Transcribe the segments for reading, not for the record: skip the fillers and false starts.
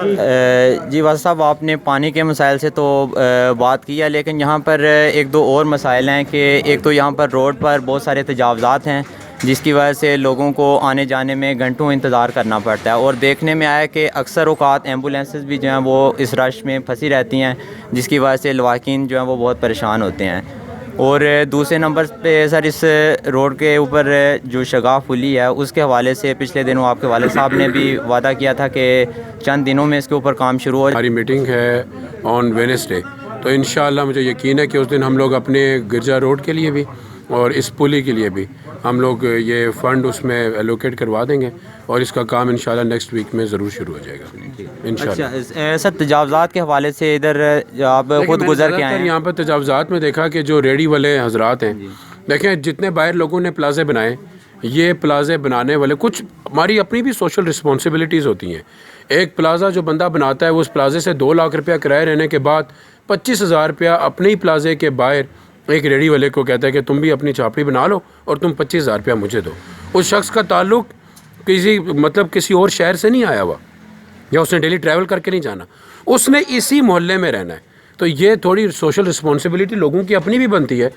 جی واسطہ صاحب، آپ نے پانی کے مسائل سے تو بات کی ہے، لیکن یہاں پر ایک دو اور مسائل ہیں کہ ایک تو یہاں پر روڈ پر بہت سارے تجاوزات ہیں جس کی وجہ سے لوگوں کو آنے جانے میں گھنٹوں انتظار کرنا پڑتا ہے، اور دیکھنے میں آیا کہ اکثر اوقات ایمبولینسز بھی جو ہیں وہ اس رش میں پھنسی رہتی ہیں جس کی وجہ سے لواحقین جو ہیں وہ بہت پریشان ہوتے ہیں۔ اور دوسرے نمبر پہ سر، اس روڈ کے اوپر جو شگاف پلی ہے اس کے حوالے سے پچھلے دنوں آپ کے والد صاحب نے بھی وعدہ کیا تھا کہ چند دنوں میں اس کے اوپر کام شروع ہو جائے۔ ہماری میٹنگ ہے آن وینسڈے، تو انشاءاللہ مجھے یقین ہے کہ اس دن ہم لوگ اپنے گرجا روڈ کے لیے بھی اور اس پلی کے لیے بھی ہم لوگ یہ فنڈ اس میں ایلوکیٹ کروا دیں گے، اور اس کا کام انشاءاللہ نیکسٹ ویک میں ضرور شروع ہو جائے گا انشاءاللہ۔ اچھا سر، تجاوزات کے حوالے سے ادھر آپ خود گزر کے آئے ہیں، یہاں پر تجاوزات میں دیکھا کہ جو ریڈی والے حضرات ہیں، دیکھیں جتنے باہر لوگوں نے پلازے بنائے، یہ پلازے بنانے والے کچھ ہماری اپنی بھی سوشل رسپانسبلٹیز ہوتی ہیں۔ ایک پلازا جو بندہ بناتا ہے وہ اس پلازے سے 2 لاکھ روپیہ کرایہ رہنے کے بعد 25,000 روپیہ اپنے ہی پلازے کے باہر ایک ریڈی والے کو کہتا ہے کہ تم بھی اپنی چاپڑی بنا لو اور تم 25,000 روپیہ مجھے دو۔ اس شخص کا تعلق کسی اور شہر سے نہیں آیا ہوا، یا اس نے ڈیلی ٹریول کر کے نہیں جانا، اس نے اسی محلے میں رہنا ہے۔ تو یہ تھوڑی سوشل رسپانسبلٹی لوگوں کی اپنی بھی بنتی ہے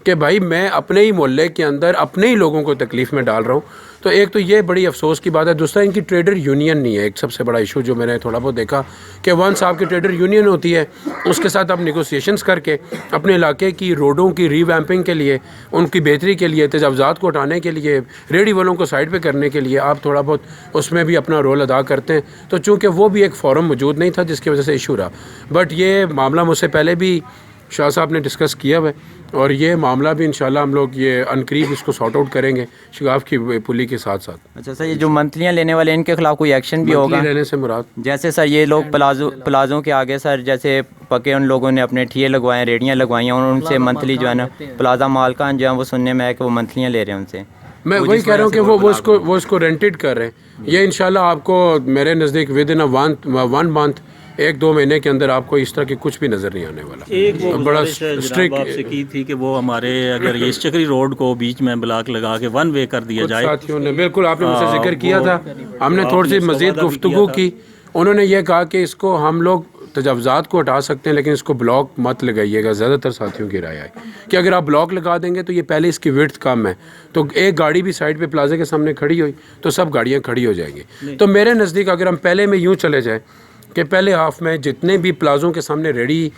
کہ بھائی میں اپنے ہی محلے کے اندر اپنے ہی لوگوں کو تکلیف میں ڈال رہا ہوں۔ تو ایک تو یہ بڑی افسوس کی بات ہے، دوسرا ان کی ٹریڈر یونین نہیں ہے۔ ایک سب سے بڑا ایشو جو میں نے تھوڑا بہت دیکھا کہ ونس آپ کی ٹریڈر یونین ہوتی ہے، اس کے ساتھ آپ نیگوسیشنز کر کے اپنے علاقے کی روڈوں کی ری ویمپنگ کے لیے، ان کی بہتری کے لیے، تجاوزات کو ہٹانے کے لیے، ریڈی والوں کو سائڈ پہ کرنے کے لیے آپ تھوڑا بہت اس میں بھی اپنا رول ادا کرتے ہیں۔ تو چونکہ وہ بھی ایک فورم موجود نہیں تھا جس کی وجہ سے ایشو رہا، بٹ یہ معاملہ مجھ سے پہلے بھی شاہ صاحب نے ڈسکس کیا ہوا ہے، اور یہ معاملہ بھی انشاءاللہ ہم لوگ یہ عنقریب اس کو سارٹ آؤٹ کریں گے شگاف کی پلی کے ساتھ ساتھ۔ اچھا سر، یہ جو منتلیاں لینے والے ان کے خلاف کوئی ایکشن بھی ہوگا؟ منتلی لینے سے مراد جیسے سر یہ لوگ پلازوں کے آگے سر جیسے پکے ان لوگوں نے اپنے ٹھیے لگوائے ہیں، ریڑیاں لگوائی ہیں، اور ان سے منتلی جو ہے نا پلازا مالکان جو ہیں وہ سننے میں ہے کہ وہ منتلیاں لے رہے ہیں ان سے۔ میں وہی کہہ رہا ہوں کہ وہ اس کو رینٹڈ کر رہے ہیں۔ یہ انشاءاللہ آپ کو میرے نزدیک ود ان 1 منتھ 1-2 مہینے کے اندر آپ کو اس طرح کی کچھ بھی نظر نہیں آنے والا۔ ایک وہ بڑا جناب آپ سے کی تھی کہ وہ ہمارے اگر یہ چکری روڈ کو بیچ میں بلاک لگا کے 1 وے کر دیا جائے، ساتھیوں نے بالکل آپ نے مجھ سے ذکر کیا تھا، ہم نے تھوڑی سی مزید گفتگو کی، انہوں نے یہ کہا کہ اس کو ہم لوگ تجاوزات کو ہٹا سکتے ہیں لیکن اس کو بلاک مت لگائیے گا۔ زیادہ تر ساتھیوں کی رائے ہے کہ اگر آپ بلاک لگا دیں گے تو یہ پہلے اس کی وڈتھ کم ہے، تو ایک گاڑی بھی سائڈ پہ پلازے کے سامنے کھڑی ہوئی تو سب گاڑیاں کھڑی ہو جائیں گی۔ تو میرے نزدیک اگر ہم پہلے میں یوں چلے جائیں کہ پہلے ہاف میں جتنے بھی پلازوں کے سامنے ریڈی